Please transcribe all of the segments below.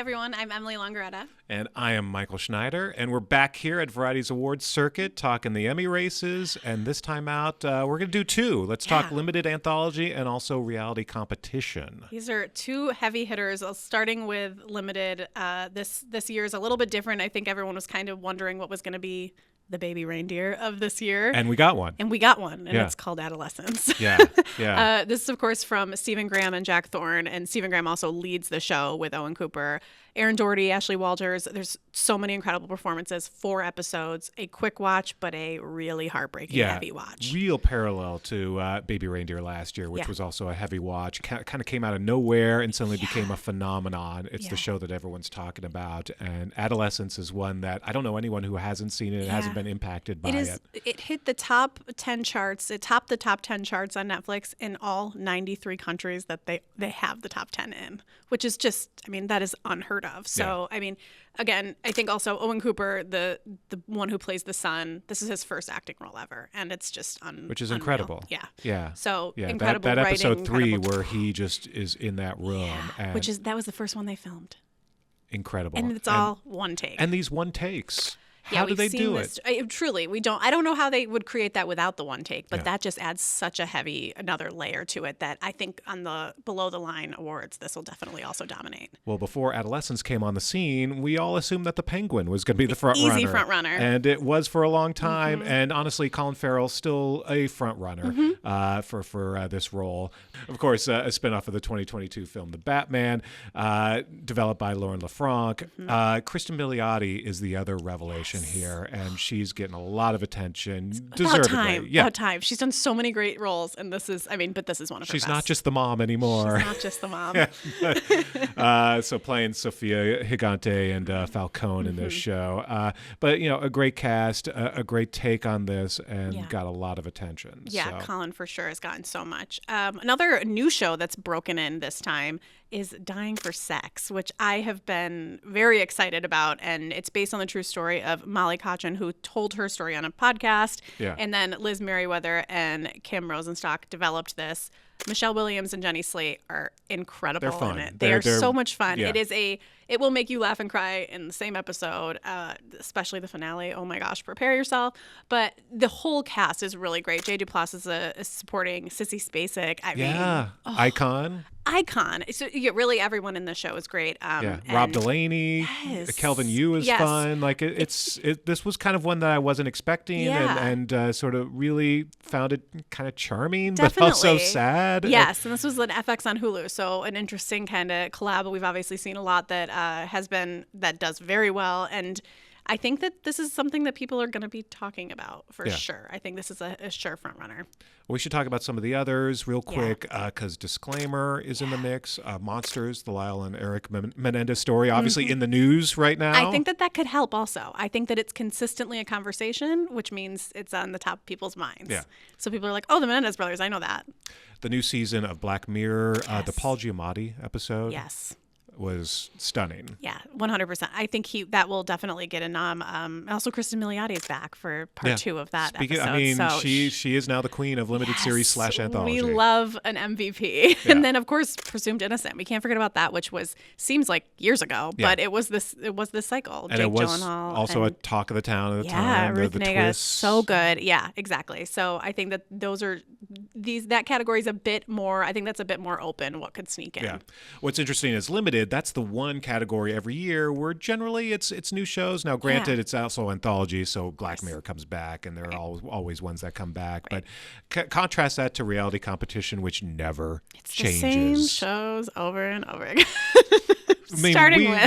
everyone. I'm Emily Longeretta. And I am Michael Schneider, and we're back here at Variety's Awards Circuit talking the Emmy races, and this time out, we're going to do two. Let's talk limited anthology and also reality competition. These are two heavy hitters, starting with limited. This year is a little bit different. I think everyone was kind of wondering what was going to be the baby reindeer of this year. And we got one. And it's called Adolescence. Yeah. This is, of course, from Stephen Graham and Jack Thorne, and Stephen Graham also leads the show with Owen Cooper, Aaron Doherty, Ashley Walters. There's so many incredible performances, 4 episodes, a quick watch, but a really heartbreaking heavy watch. Real parallel to Baby Reindeer last year, which was also a heavy watch. Kind of came out of nowhere and suddenly became a phenomenon. It's the show that everyone's talking about. And Adolescence is one that I don't know anyone who hasn't seen it and hasn't been impacted by it. It hit the top 10 charts. It topped the top 10 charts on Netflix in all 93 countries that they have the top 10 in, which is just, that is unheard of. So, again, I think also Owen Cooper, the one who plays the son, this is his first acting role ever, and it's just which is incredible. Yeah. So incredible that writing, episode 3 incredible where he just is in that room, and that was the first one they filmed. Incredible, and it's all one take. And these one takes. How do they do it? Truly, I don't know how they would create that without the one take, but that just adds such another layer to it that I think on the below the line awards, this will definitely also dominate. Well, before Adolescence came on the scene, we all assumed that the Penguin was going to be the front runner. Easy front runner. And it was for a long time. And honestly, Colin Farrell's still a front runner for this role. Of course, a spinoff of the 2022 film The Batman, developed by Lauren LaFranc. Kristen Milioti is the other revelation here, and she's getting a lot of attention. Deservedly. About time. She's done so many great roles, and this is one of her best. She's not just the mom anymore. She's not just the mom. So playing Sofia Gigante and Falcone in this show. But, a great cast, a great take on this, and got a lot of attention. Yeah, so. Colin for sure has gotten so much. Another new show that's broken in this time is Dying for Sex, which I have been very excited about. And it's based on the true story of Molly Cochin, who told her story on a podcast. Yeah. And then Liz Merriweather and Kim Rosenstock developed this. Michelle Williams and Jenny Slate are incredible They're fun. in it. They're so much fun. Yeah. It will make you laugh and cry in the same episode, especially the finale. Oh my gosh, prepare yourself. But the whole cast is really great. Jay Duplass is a supporting Sissy Spacek. Icon. So really everyone in the show is great. Rob Delaney, Kelvin Yu is fun. Like this was kind of one that I wasn't expecting, and sort of really found it kind of charming, but also sad. Yes, and this was an FX on Hulu, so an interesting kind of collab. We've obviously seen a lot that that does very well, and I think that this is something that people are going to be talking about for sure. I think this is a sure front runner. We should talk about some of the others real quick, because Disclaimer is in the mix. Monsters, the Lyle and Eric Menendez story, obviously in the news right now. I think that could help also. I think that it's consistently a conversation, which means it's on the top of people's minds. Yeah. So people are like, oh, the Menendez brothers, I know that. The new season of Black Mirror, the Paul Giamatti episode. Yes. Was stunning. Yeah, 100%. I think that will definitely get a nom. Also, Kristen Milioti is back for part 2 of that episode. She is now the queen of limited series / anthology. We love an MVP. Yeah. And then, of course, Presumed Innocent. We can't forget about that, which seems like years ago, but it was this cycle. And Jake it was Gyllenhaal also a talk of the town at the time. Ruth the Negga, twists. so good. Yeah, exactly. So I think that that category is a bit more. I think that's a bit more open. What could sneak in? Yeah. What's interesting is limited. That's the one category every year where generally it's new shows. Now, granted, it's also anthology, so Black Mirror comes back, and there are always ones that come back. But contrast that to reality competition, which never changes. The same shows over and over again.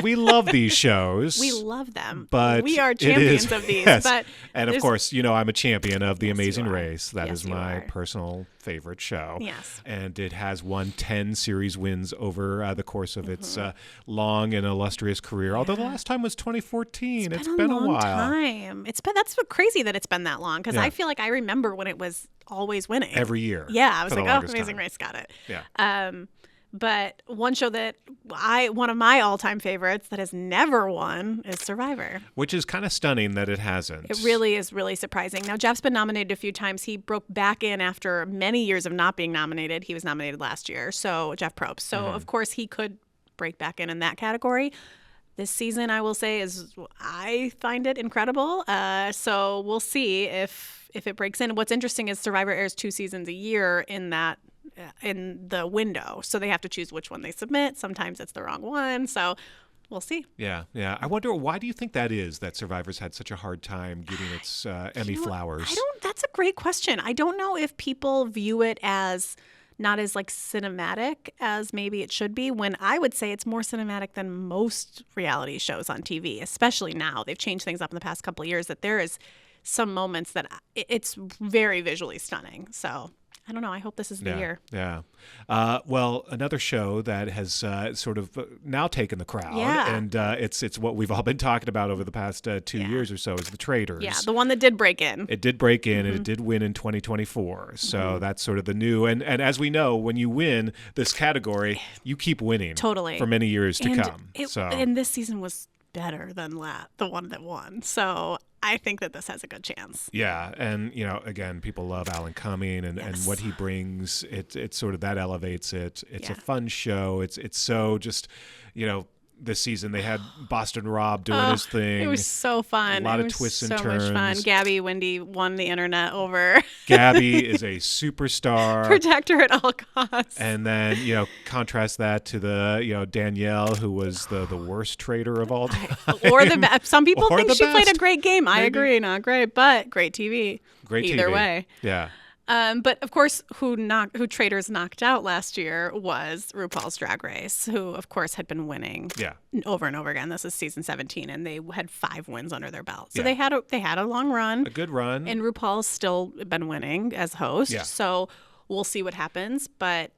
We love these shows. We love them. But we are champions of these. Yes. But and of course, I'm a champion of The Amazing Race. That is my personal favorite show. Yes. And it has won 10 series wins over the course of its long and illustrious career. Although the last time was 2014. It's been a while. Time. That's what crazy that it's been that long, because I feel like I remember when it was always winning. Every year. Yeah. I was like, Amazing Race got it. Yeah. But one show that one of my all-time favorites that has never won is Survivor. Which is kind of stunning that it hasn't. It really is really surprising. Now, Jeff's been nominated a few times. He broke back in after many years of not being nominated. He was nominated last year, so Jeff Probst. So, of course, he could break back in that category. This season, I will say, I find it incredible. So we'll see if it breaks in. What's interesting is Survivor airs 2 seasons a year in the window, so they have to choose which one they submit. Sometimes it's the wrong one, so we'll see. Yeah. I wonder, why do you think that is, that Survivor's had such a hard time getting its Emmy flowers? That's a great question. I don't know if people view it as not as like cinematic as maybe it should be, when I would say it's more cinematic than most reality shows on TV, especially now. They've changed things up in the past couple of years, that there is some moments that it's very visually stunning. So I don't know. I hope this is the year. Yeah. Well, another show that has sort of now taken the crowd, and it's what we've all been talking about over the past 2 years or so, is the Traitors. Yeah, the one that did break in. It did break in, and it did win in 2024. So that's sort of the new. And as we know, when you win this category, you keep winning for many years to come. And this season was better than the one that won. So I think that this has a good chance. Yeah, and again, people love Alan Cumming and what he brings. It's sort of that elevates it. It's a fun show. It's so just this season they had Boston Rob doing his thing. It was so fun. A lot of twists and turns. So much fun. Gabby Wendy won the internet over. Gabby is a superstar. Protect her at all costs. And then contrast that to the Danielle, who was the worst traitor of all time. Or the best. Some people think she played a great game. Maybe. I agree, not great, but great TV. Either way. Yeah. But of course, who Traitors knocked out last year was RuPaul's Drag Race, who of course had been winning over and over again. This is season 17, and they had 5 wins under their belt. So they had a long run, a good run, and RuPaul's still been winning as host. Yeah. So we'll see what happens, but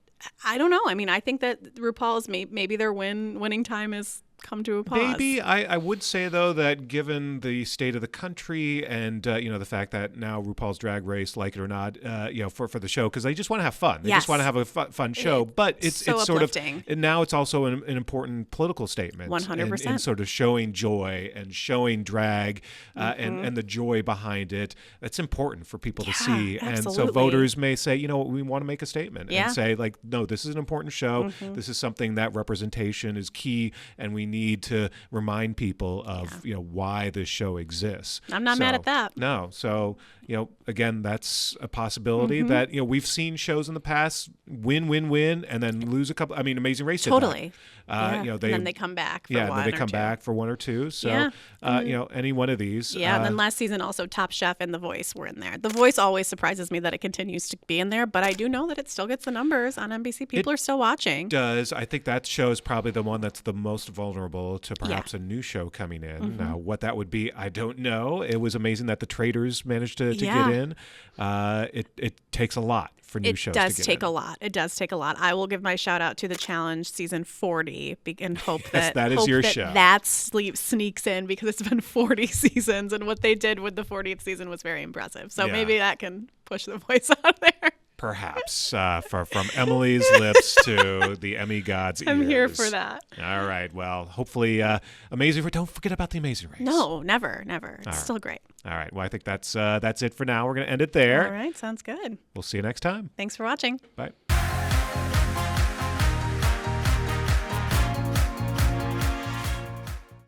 I don't know. I mean, I think that RuPaul's maybe their winning time is come to a pause. Maybe. I would say, though, that given the state of the country and, the fact that now RuPaul's Drag Race, like it or not, for the show, because they just want to have fun. They just want to have a fun show. But it's sort of, and now it's also an important political statement. 100%. And sort of showing joy and showing drag and the joy behind it. That's important for people to see. Absolutely. And so voters may say, we want to make a statement and say, like, no, this is an important show. This is something that representation is key, and we need to remind people of why this show exists. I'm not mad at that. No. So again, that's a possibility that we've seen shows in the past win, and then lose a couple. I mean, Amazing Race did totally. and then they come back. For one or two. So any one of these. Yeah. And then last season also Top Chef and The Voice were in there. The Voice always surprises me that it continues to be in there, but I do know that it still gets the numbers on NBC. People are still watching. It does. I think that show is probably the one that's the most vulnerable to perhaps a new show coming in. Now, what that would be, I don't know. It was amazing that the Traitors managed to get in. It takes a lot for new shows to get in. It does take a lot. I will give my shout out to The Challenge season 40 and hope that that is your show. That sneaks in, because it's been 40 seasons, and what they did with the 40th season was very impressive. So maybe that can push The Voice out there. Perhaps from Emily's lips to the Emmy gods' ears. I'm here for that. All right. Well, hopefully Amazing. Don't forget about the Amazing Race. No, never. It's still great. All right. Well, I think that's it for now. We're going to end it there. All right. Sounds good. We'll see you next time. Thanks for watching. Bye.